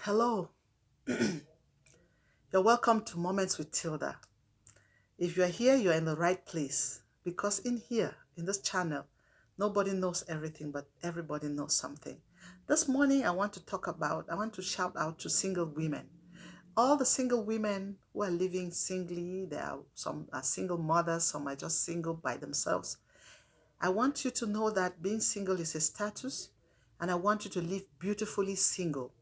Hello, you're welcome to Moments with Tilda. If you're here, you're in the right place because in here, in this channel, nobody knows everything, but everybody knows something. This morning, I want to shout out to single women. All the single women who are living singly, some are single mothers, some are just single by themselves. I want you to know that being single is a status, and I want you to live beautifully single.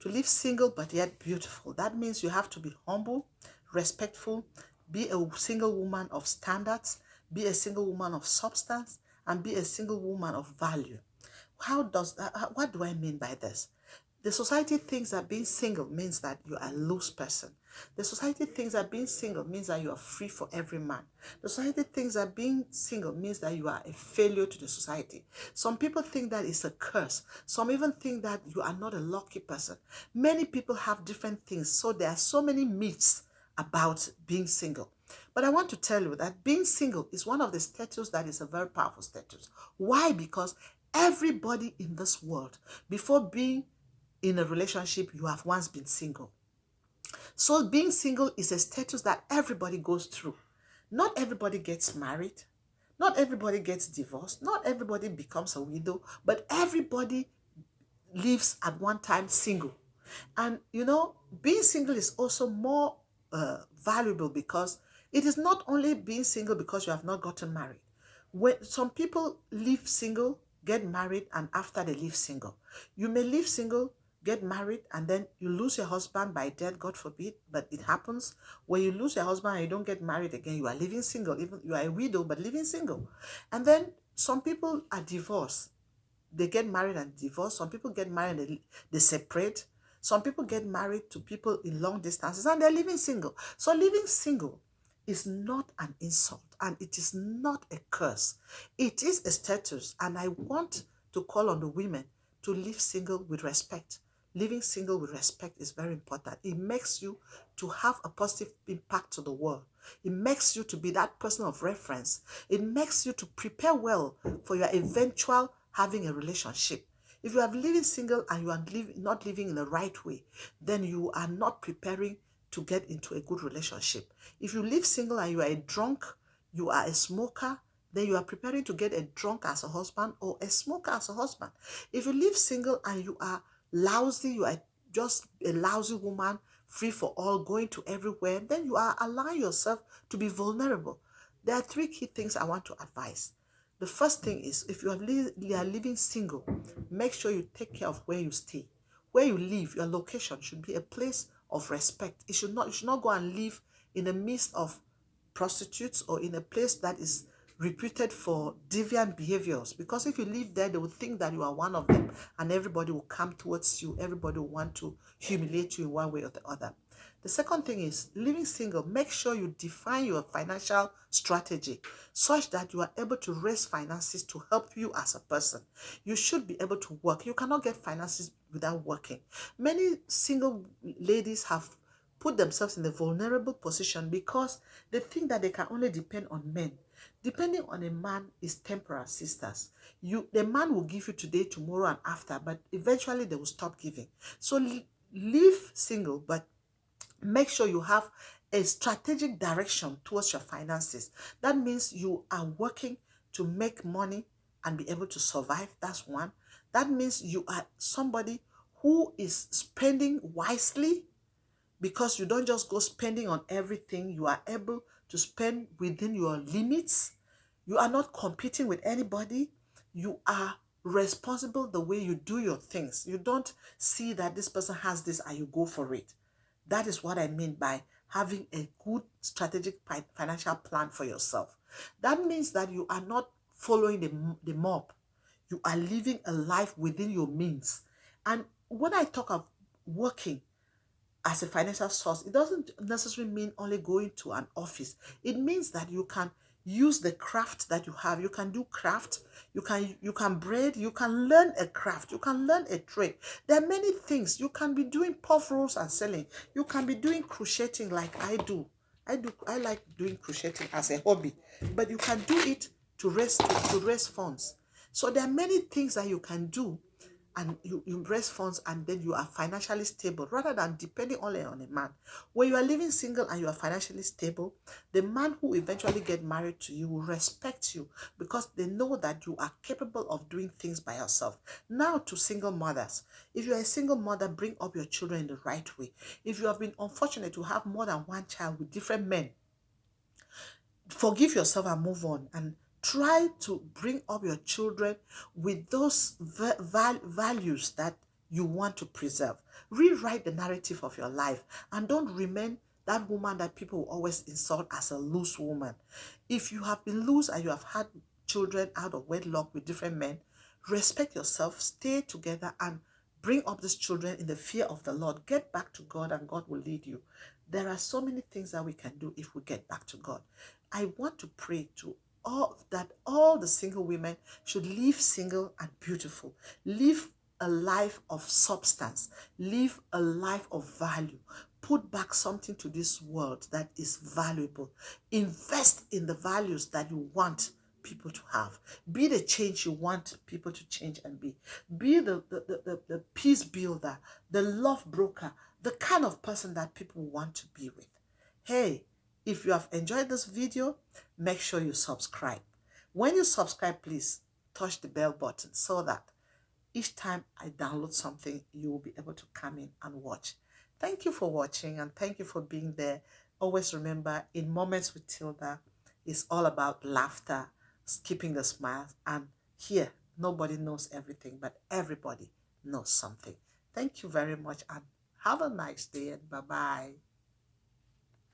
To live single but yet beautiful. That means you have to be humble, respectful, be a single woman of standards, be a single woman of substance, and be a single woman of value. What do I mean by this? The society thinks that being single means that you are a loose person. The society thinks that being single means that you are free for every man. The society thinks that being single means that you are a failure to the society. Some people think that it's a curse. Some even think that you are not a lucky person. Many people have different things. So there are so many myths about being single. But I want to tell you that being single is one of the status that is a very powerful status. Why? Because everybody in this world, before being in a relationship, you have once been single. So being single is a status that everybody goes through. Not everybody gets married. Not everybody gets divorced. Not everybody becomes a widow, but everybody lives at one time single. And being single is also more valuable because it is not only being single because you have not gotten married. When some people live single, get married, and after they live single, you may live single, get married, and then you lose your husband by death, God forbid, but it happens. When you lose your husband and you don't get married again, you are living single. Even you are a widow, but living single. And then some people are divorced. They get married and divorce. Some people get married and they separate. Some people get married to people in long distances and they're living single. So living single is not an insult and it is not a curse. It is a status, and I want to call on the women to live single with respect. Living single with respect is very important. It makes you to have a positive impact to the world. It makes you to be that person of reference. It makes you to prepare well for your eventual having a relationship. If you are living single and you are not living in the right way, then you are not preparing to get into a good relationship. If you live single and you are a drunk, you are a smoker, then you are preparing to get a drunk as a husband or a smoker as a husband. If you live single and you are lousy, you are just a lousy woman, free for all, going to everywhere, then you are allowing yourself to be vulnerable. There are three key things I want to advise. The first thing is, if you are living single, make sure you take care of where you stay. Where you live, your location should be a place of respect. You should not go and live in the midst of prostitutes or in a place that is reputed for deviant behaviors, because if you live there, they will think that you are one of them and everybody will come towards you. Everybody will want to humiliate you in one way or the other. The second thing is, living single, make sure you define your financial strategy such that you are able to raise finances to help you as a person. You should be able to work. You cannot get finances without working. Many single ladies have put themselves in a vulnerable position because they think that they can only depend on men. Depending on a man is temporal, sisters. The man will give you today, tomorrow, and after, but eventually they will stop giving. So live single, but make sure you have a strategic direction towards your finances. That means you are working to make money and be able to survive. That's one. That means you are somebody who is spending wisely, because you don't just go spending on everything. You are able to spend within your limits. You are not competing with anybody. You are responsible the way you do your things. You don't see that this person has this and you go for it. That is what I mean by having a good strategic financial plan for yourself. That means that you are not following the mob. You are living a life within your means. And when I talk of working as a financial source, it doesn't necessarily mean only going to an office. It means that you can use the craft that you have. You can do craft, you can braid, you can learn a craft, you can learn a trade. There are many things. You can be doing puff rolls and selling. You can be doing crocheting like I do. I like doing crocheting as a hobby, but you can do it to raise funds. So there are many things that you can do and you raise funds and then you are financially stable rather than depending only on a man. When you are living single and you are financially stable, the man who eventually get married to you will respect you because they know that you are capable of doing things by yourself. Now to single mothers, if you are a single mother, bring up your children in the right way. If you have been unfortunate to have more than one child with different men, forgive yourself and move on, and try to bring up your children with those values that you want to preserve. Rewrite the narrative of your life and don't remain that woman that people will always insult as a loose woman. If you have been loose and you have had children out of wedlock with different men, respect yourself, stay together, and bring up these children in the fear of the Lord. Get back to God and God will lead you. There are so many things that we can do if we get back to God. I want to pray to all the single women should live single and beautiful. Live a life of substance. Live a life of value. Put back something to this world that is valuable. Invest in the values that you want people to have. Be the change you want people to change and be. Be the peace builder, the love broker, the kind of person that people want to be with. Hey, if you have enjoyed this video, make sure you subscribe. When you subscribe, please touch the bell button so that each time I download something, you will be able to come in and watch. Thank you for watching and thank you for being there. Always remember, in Moments with Tilda, it's all about laughter, keeping the smile, and here, nobody knows everything, but everybody knows something. Thank you very much and have a nice day and bye-bye.